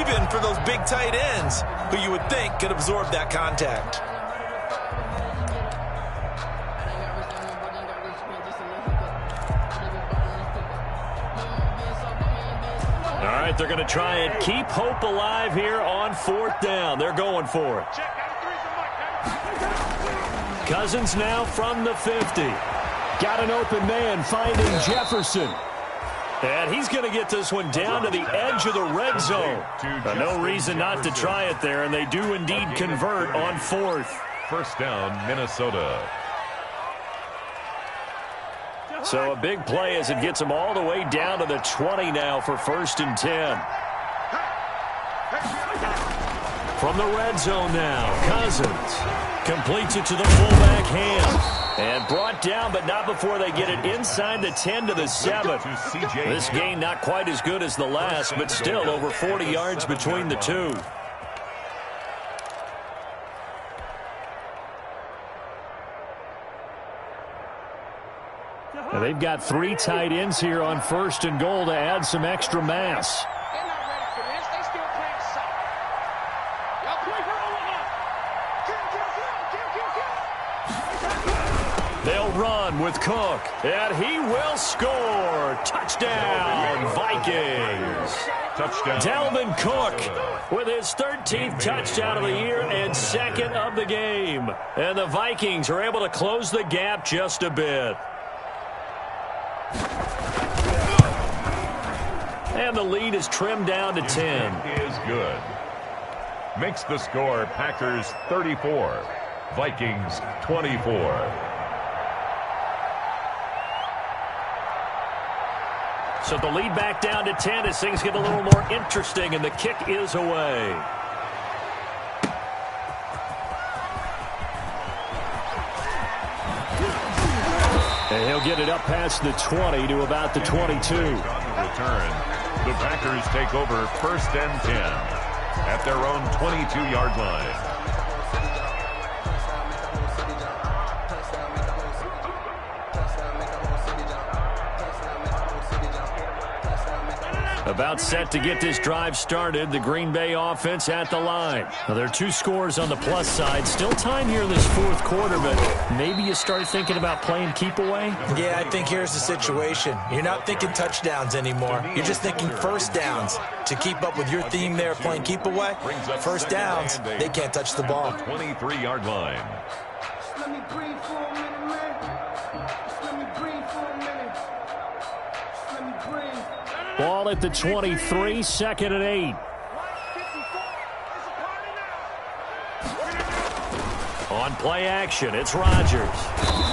even for those big tight ends who you would think could absorb that contact. All right, they're going to try and keep hope alive here on fourth down. They're going for it. Cousins now from the 50. Got an open man finding Jefferson. And he's going to get this one down to the edge of the red zone. No reason not to try it there, and they do indeed convert on fourth. First down, Minnesota. So a big play as it gets them all the way down to the 20 now for first and 10. From the red zone now, Cousins completes it to the fullback hands. And brought down, but not before they get it inside the 10 to the 7. This game not quite as good as the last, but still over 40 yards between the two. Now they've got 3 tight ends here on first and goal to add some extra mass. They'll run with Cook, and he will score. Touchdown, Vikings. Touchdown. Dalvin Cook with his 13th touchdown of the year and 2nd of the game. And the Vikings are able to close the gap just a bit. And the lead is trimmed down to 10. Is good. Makes the score Packers 34, Vikings 24. So the lead back down to 10 as things get a little more interesting, and the kick is away. And he'll get it up past the 20 to about the 22. On the return, the Packers take over first and 10 at their own 22-yard line. About set to get this drive started, the Green Bay offense at the line. Now, there are 2 scores on the plus side. Still time here in this fourth quarter, but maybe you start thinking about playing keep away? Yeah, I think here's the situation. You're not thinking touchdowns anymore. You're just thinking first downs. To keep up with your theme there, playing keep away, first downs, they can't touch the ball. 23-yard line. Let me breathe for a minute, man. Just let me breathe for a minute. Just let me breathe. Ball at the 23, 2nd and 8. On play action, it's Rodgers.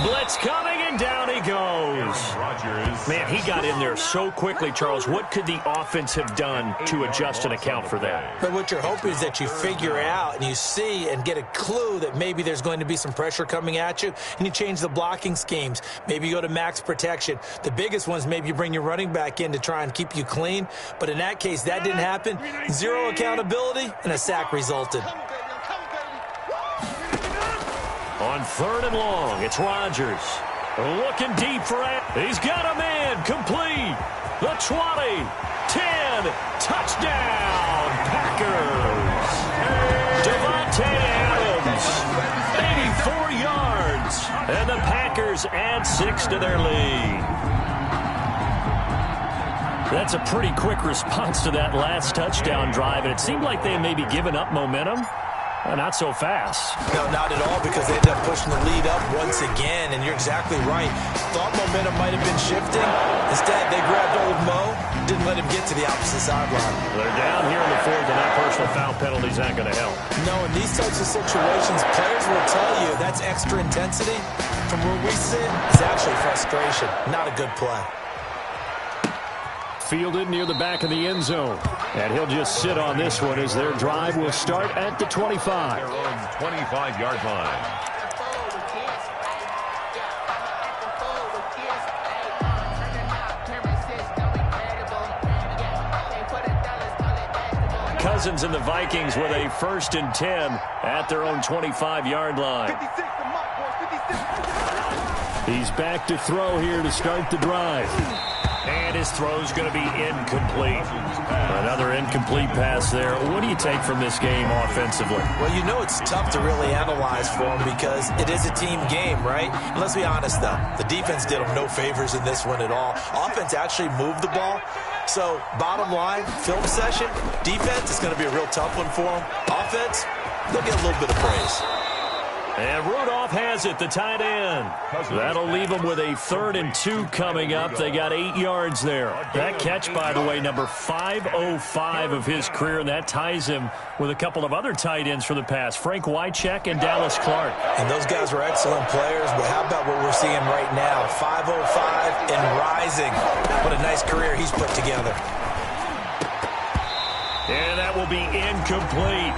Blitz coming, and down he goes. Rodgers. Man, he got in there so quickly, Charles. What could the offense have done to adjust and account for that? But what you're hoping is that you figure out and you see and get a clue that maybe there's going to be some pressure coming at you, and you change the blocking schemes. Maybe you go to max protection. The biggest ones, maybe you bring your running back in to try and keep you clean. But in that case, that didn't happen. 0 accountability, and a sack resulted. On 3rd and long, it's Rodgers. Looking deep for it. He's got a man complete. The 20, 10, touchdown, Packers. Devontae Adams, 84 yards. And the Packers add add 6 to their lead. That's a pretty quick response to that last touchdown drive, and it seemed like they had maybe given up momentum. Not so fast. No, not at all, because they ended up pushing the lead up once again, and you're exactly right. Thought momentum might have been shifting. Instead, they grabbed old Mo, didn't let him get to the opposite sideline. They're down here in the fourth, and that personal foul penalty is not going to help. No, in these types of situations, players will tell you that's extra intensity. From where we sit, it's actually frustration. Not a good play. Fielded near the back of the end zone. And he'll just sit on this one as their drive will start at the 25. Their own 25-yard line. Cousins and the Vikings with a 1st and 10 at their own 25-yard line. He's back to throw here to start the drive. And his throw's going to be incomplete. Another incomplete pass there. What do you take from this game offensively? Well, you know it's tough to really analyze for them because it is a team game, right? And let's be honest, though. The defense did them no favors in this one at all. Offense actually moved the ball. So, bottom line, film session, defense is going to be a real tough one for them. Offense, they'll get a little bit of praise. And Rudolph has it, the tight end. That'll leave them with a 3rd and 2 coming up. They got 8 yards there. That catch, by the way, number 505 of his career, and that ties him with a couple of other tight ends for the pass, Frank Wycheck and Dallas Clark. And those guys were excellent players, but how about what we're seeing right now? 505 and rising. What a nice career he's put together. And that will be incomplete.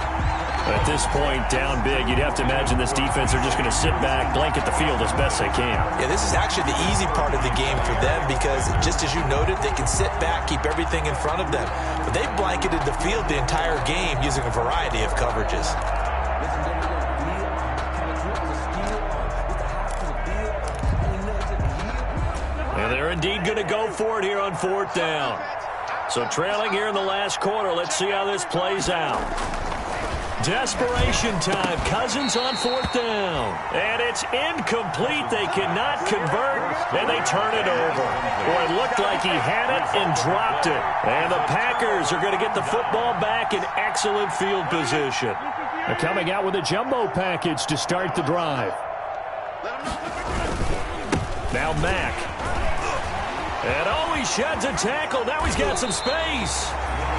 At this point, down big, you'd have to imagine this defense are just going to sit back, blanket the field as best they can. Yeah, this is actually the easy part of the game for them because, just as you noted, they can sit back, keep everything in front of them. But they've blanketed the field the entire game using a variety of coverages. And they're indeed going to go for it here on 4th down. So trailing here in the last quarter, let's see how this plays out. Desperation time. Cousins on 4th down. And it's incomplete. They cannot convert, and they turn it over. Boy, it looked like he had it and dropped it. And the Packers are going to get the football back in excellent field position. They're coming out with a jumbo package to start the drive. Now Mack. And oh, he sheds a tackle. Now he's got some space.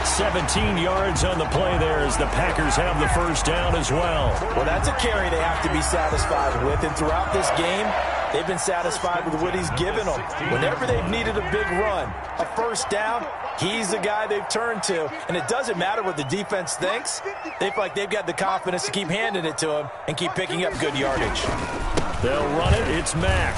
17 yards on the play there as the Packers have the 1st down as well. Well, that's a carry they have to be satisfied with. And throughout this game, they've been satisfied with what he's given them. Whenever they've needed a big run, a 1st down, he's the guy they've turned to. And it doesn't matter what the defense thinks. They feel like they've got the confidence to keep handing it to him and keep picking up good yardage. They'll run it. It's Mack.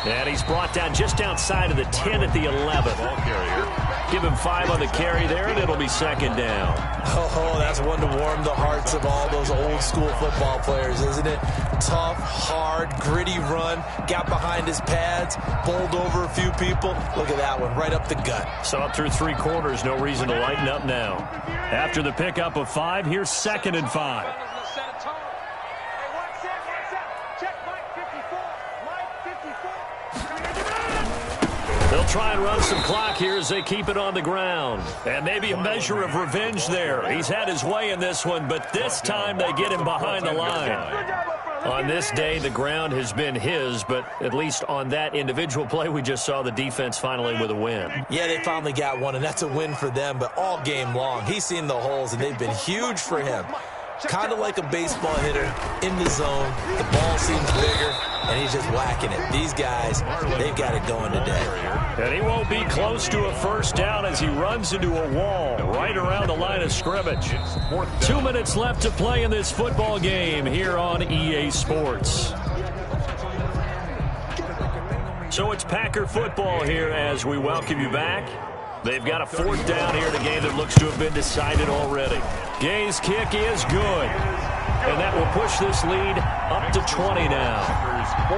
And he's brought down just outside of the 10 at the 11. Ball carrier. Give him 5 on the carry there, and it'll be 2nd down. Oh, that's one to warm the hearts of all those old-school football players, isn't it? Tough, hard, gritty run. Got behind his pads, bowled over a few people. Look at that one, right up the gut. Saw it through 3 quarters. No reason to lighten up now. After the pickup of 5, here's 2nd and 5. They'll try and run some clock here as they keep it on the ground. And maybe a measure of revenge there. He's had his way in this one, but this time they get him behind the line. On this day, the ground has been his, but at least on that individual play, we just saw the defense finally with a win. Yeah, they finally got one, and that's a win for them, but all game long, he's seen the holes, and they've been huge for him. Kind of like a baseball hitter in the zone. The ball seems bigger, and he's just whacking it. These guys, they've got it going today. And he won't be close to a 1st down as he runs into a wall right around the line of scrimmage. 2 minutes left to play in this football game here on EA Sports. So it's Packer football here as we welcome you back. They've got a 4th down here in a game that looks to have been decided already. Gay's kick is good. And that will push this lead up to 20 now.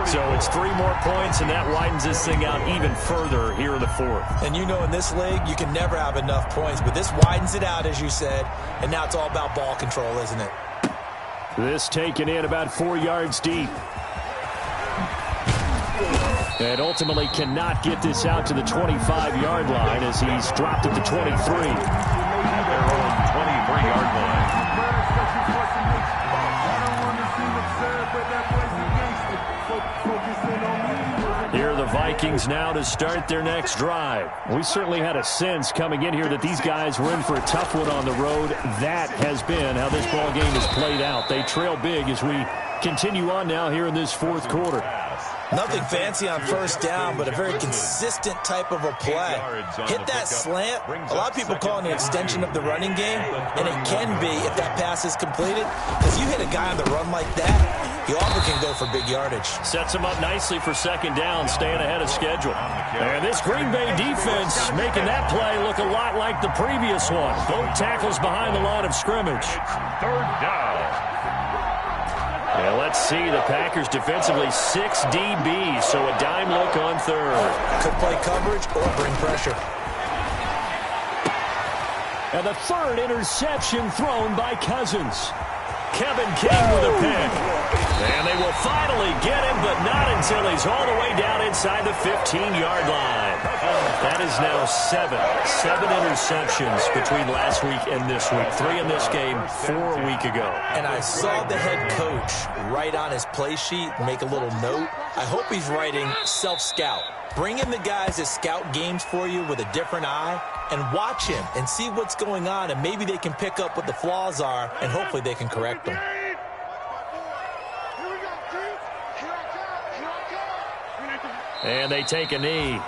So it's 3 more points, and that widens this thing out even further here in the 4th. And you know, in this league, you can never have enough points, but this widens it out, as you said, and now it's all about ball control, isn't it? This taken in about 4 yards deep. And ultimately cannot get this out to the 25-yard line as he's dropped it to 23. At their own 23-yard line. Here are the Vikings now to start their next drive. We certainly had a sense coming in here that these guys were in for a tough one on the road. That has been how this ball game has played out. They trail big as we continue on now here in this fourth quarter. Nothing fancy on first down, but a very consistent type of a play. Hit that slant. A lot of people call it an extension of the running game, and it can be if that pass is completed. Because you hit a guy on the run like that, he often can go for big yardage. Sets him up nicely for second down, staying ahead of schedule. And this Green Bay defense making that play look a lot like the previous one. Both tackles behind the line of scrimmage. Third down. And let's see, the Packers defensively 6 DBs, so a dime look on third. Could play coverage or bring pressure. And the third interception thrown by Cousins. Kevin King with a pick. And they will finally get him, but not until he's all the way down inside the 15-yard line. That is now seven interceptions between last week and this week. 3 in this game, 4 a week ago. And I saw the head coach write on his play sheet, make a little note. I hope he's writing self-scout. Bring in the guys that scout games for you with a different eye and watch him and see what's going on, and maybe they can pick up what the flaws are, and hopefully they can correct them. And they take a knee.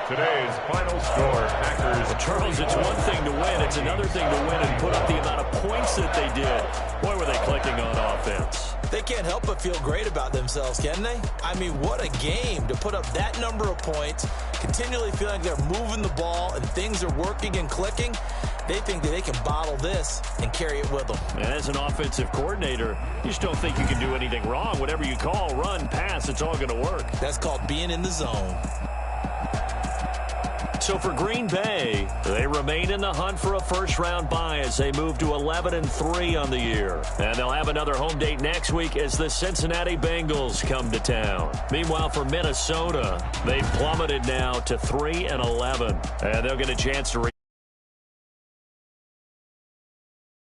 Today's final score, Packers. Charles, it's one thing to win. It's another thing to win and put up the amount of points that they did. Boy, were they clicking on offense. They can't help but feel great about themselves, can they? I mean, what a game to put up that number of points, continually feeling like they're moving the ball and things are working and clicking. They think that they can bottle this and carry it with them. And as an offensive coordinator, you just don't think you can do anything wrong. Whatever you call, run, pass, it's all going to work. That's called being in the zone. So for Green Bay, they remain in the hunt for a first-round bye as they move to 11-3 on the year. And they'll have another home date next week as the Cincinnati Bengals come to town. Meanwhile, for Minnesota, they've plummeted now to 3-11. And they'll get a chance to